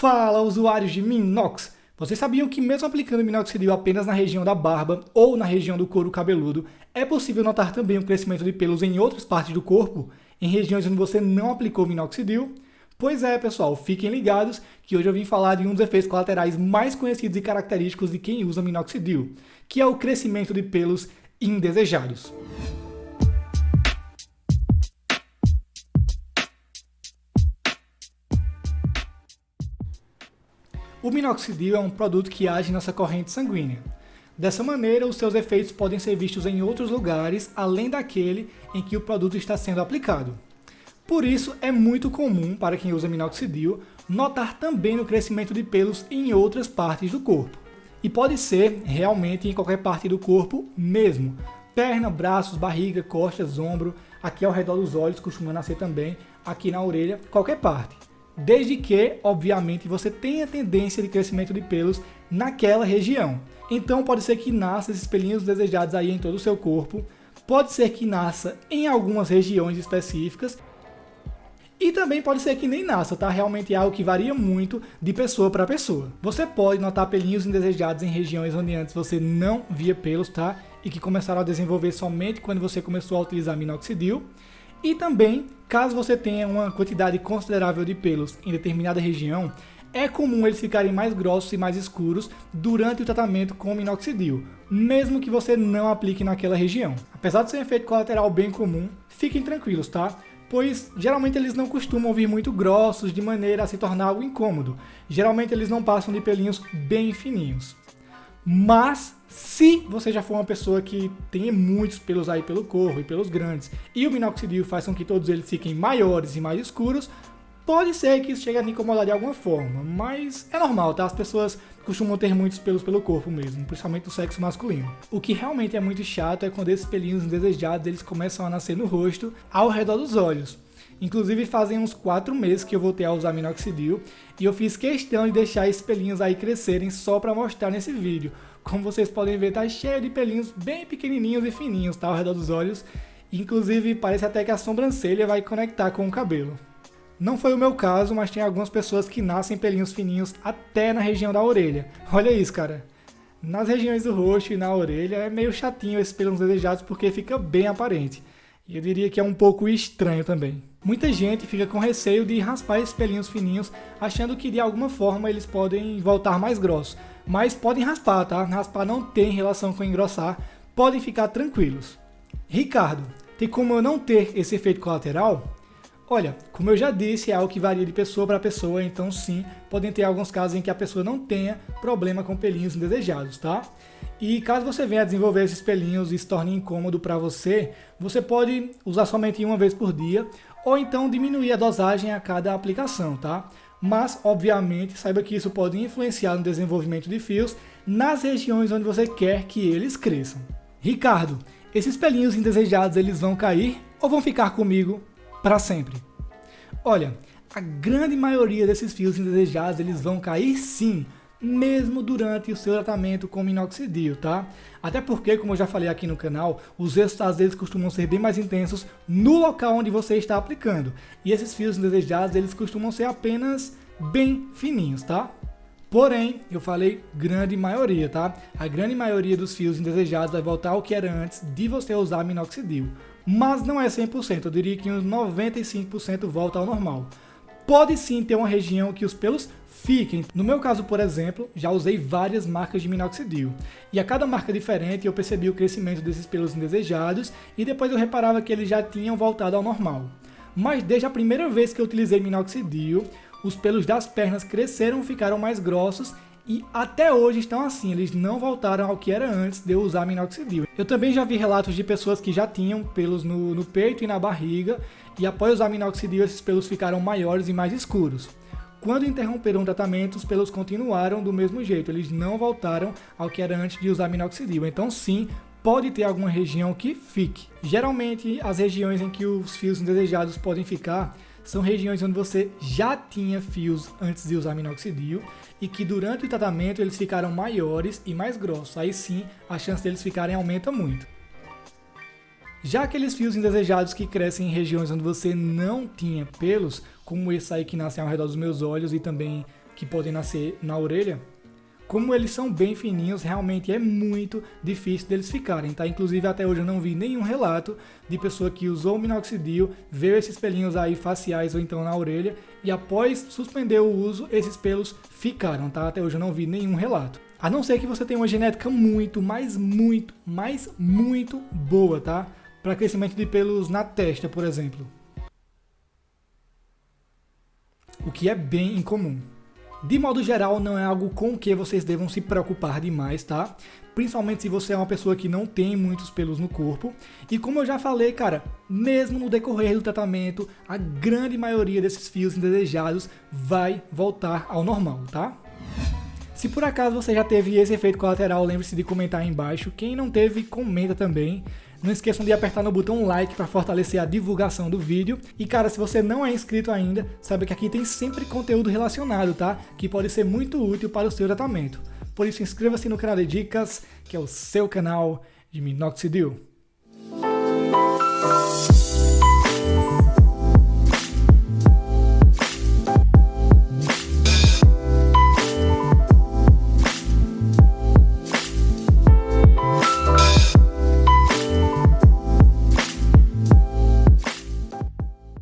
Fala, usuários de Minox! Vocês sabiam que mesmo aplicando minoxidil apenas na região da barba ou na região do couro cabeludo, é possível notar também o crescimento de pelos em outras partes do corpo, em regiões onde você não aplicou minoxidil? Pois é, pessoal, fiquem ligados que hoje eu vim falar de um dos efeitos colaterais mais conhecidos e característicos de quem usa minoxidil, que é o crescimento de pelos indesejados. O minoxidil é um produto que age nessa corrente sanguínea. Dessa maneira, os seus efeitos podem ser vistos em outros lugares, além daquele em que o produto está sendo aplicado. Por isso, é muito comum para quem usa minoxidil notar também o crescimento de pelos em outras partes do corpo. E pode ser realmente em qualquer parte do corpo mesmo. Perna, braços, barriga, costas, ombro, aqui ao redor dos olhos costuma nascer também, aqui na orelha, qualquer parte. Desde que, obviamente, você tenha tendência de crescimento de pelos naquela região. Então pode ser que nasça esses pelinhos desejados aí em todo o seu corpo, pode ser que nasça em algumas regiões específicas, e também pode ser que nem nasça, tá? Realmente é algo que varia muito de pessoa para pessoa. Você pode notar pelinhos indesejados em regiões onde antes você não via pelos, tá? E que começaram a desenvolver somente quando você começou a utilizar minoxidil. E também, caso você tenha uma quantidade considerável de pelos em determinada região, é comum eles ficarem mais grossos e mais escuros durante o tratamento com minoxidil, mesmo que você não aplique naquela região. Apesar de ser um efeito colateral bem comum, fiquem tranquilos, tá? Pois geralmente eles não costumam vir muito grossos de maneira a se tornar algo incômodo. Geralmente eles não passam de pelinhos bem fininhos. Mas, se você já for uma pessoa que tem muitos pelos aí pelo corpo e pelos grandes, e o minoxidil faz com que todos eles fiquem maiores e mais escuros, pode ser que isso chegue a te incomodar de alguma forma, mas é normal, tá? As pessoas costumam ter muitos pelos pelo corpo mesmo, principalmente do sexo masculino. O que realmente é muito chato é quando esses pelinhos indesejados eles começam a nascer no rosto, ao redor dos olhos. Inclusive fazem uns 4 meses que eu voltei a usar minoxidil e eu fiz questão de deixar esses pelinhos aí crescerem só para mostrar nesse vídeo. Como vocês podem ver, tá cheio de pelinhos bem pequenininhos e fininhos, tá, ao redor dos olhos. Inclusive parece até que a sobrancelha vai conectar com o cabelo. Não foi o meu caso, mas tem algumas pessoas que nascem pelinhos fininhos até na região da orelha. Olha isso, cara. Nas regiões do rosto e na orelha é meio chatinho esses pelos desejados porque fica bem aparente. E eu diria que é um pouco estranho também. Muita gente fica com receio de raspar esses pelinhos fininhos, achando que de alguma forma eles podem voltar mais grossos. Mas podem raspar, tá? Raspar não tem relação com engrossar, podem ficar tranquilos. Ricardo, tem como eu não ter esse efeito colateral? Olha, como eu já disse, é algo que varia de pessoa para pessoa, então sim, podem ter alguns casos em que a pessoa não tenha problema com pelinhos indesejados, tá? E caso você venha a desenvolver esses pelinhos e se torne incômodo para você, você pode usar somente uma vez por dia, ou então diminuir a dosagem a cada aplicação, tá? Mas, obviamente, saiba que isso pode influenciar no desenvolvimento de fios nas regiões onde você quer que eles cresçam. Ricardo, esses pelinhos indesejados eles vão cair ou vão ficar comigo para sempre? Olha, a grande maioria desses fios indesejados eles vão cair sim, mesmo durante o seu tratamento com minoxidil, tá? Até porque, como eu já falei aqui no canal, os resultados deles costumam ser bem mais intensos no local onde você está aplicando. E esses fios indesejados, eles costumam ser apenas bem fininhos, tá? Porém, eu falei grande maioria, tá? A grande maioria dos fios indesejados vai voltar ao que era antes de você usar minoxidil. Mas não é 100%, eu diria que uns 95% volta ao normal. Pode sim ter uma região que os pelos fiquem. No meu caso, por exemplo, já usei várias marcas de minoxidil. E a cada marca diferente eu percebi o crescimento desses pelos indesejados e depois eu reparava que eles já tinham voltado ao normal. Mas desde a primeira vez que eu utilizei minoxidil, os pelos das pernas cresceram, ficaram mais grossos e até hoje estão assim, eles não voltaram ao que era antes de eu usar minoxidil. Eu também já vi relatos de pessoas que já tinham pelos no peito e na barriga e após usar minoxidil esses pelos ficaram maiores e mais escuros. Quando interromperam o tratamento, os pelos continuaram do mesmo jeito, eles não voltaram ao que era antes de usar minoxidil. Então sim, pode ter alguma região que fique. Geralmente as regiões em que os fios indesejados podem ficar são regiões onde você já tinha fios antes de usar minoxidil e que durante o tratamento eles ficaram maiores e mais grossos. Aí sim, a chance deles ficarem aumenta muito. Já aqueles fios indesejados que crescem em regiões onde você não tinha pelos, como esse aí que nascem ao redor dos meus olhos e também que podem nascer na orelha, como eles são bem fininhos, realmente é muito difícil deles ficarem, tá? Inclusive até hoje eu não vi nenhum relato de pessoa que usou o minoxidil, veio esses pelinhos aí faciais ou então na orelha e após suspender o uso, esses pelos ficaram, tá? Até hoje eu não vi nenhum relato. A não ser que você tenha uma genética muito boa, tá? Para crescimento de pelos na testa, por exemplo. O que é bem incomum. De modo geral, não é algo com o que vocês devam se preocupar demais, tá? Principalmente se você é uma pessoa que não tem muitos pelos no corpo. E como eu já falei, cara, mesmo no decorrer do tratamento, a grande maioria desses fios indesejados vai voltar ao normal, tá? Se por acaso você já teve esse efeito colateral, lembre-se de comentar aí embaixo. Quem não teve, comenta também. Não esqueçam de apertar no botão like para fortalecer a divulgação do vídeo. E cara, se você não é inscrito ainda, saiba que aqui tem sempre conteúdo relacionado, tá? Que pode ser muito útil para o seu tratamento. Por isso inscreva-se no canal de dicas, que é o seu canal de minoxidil.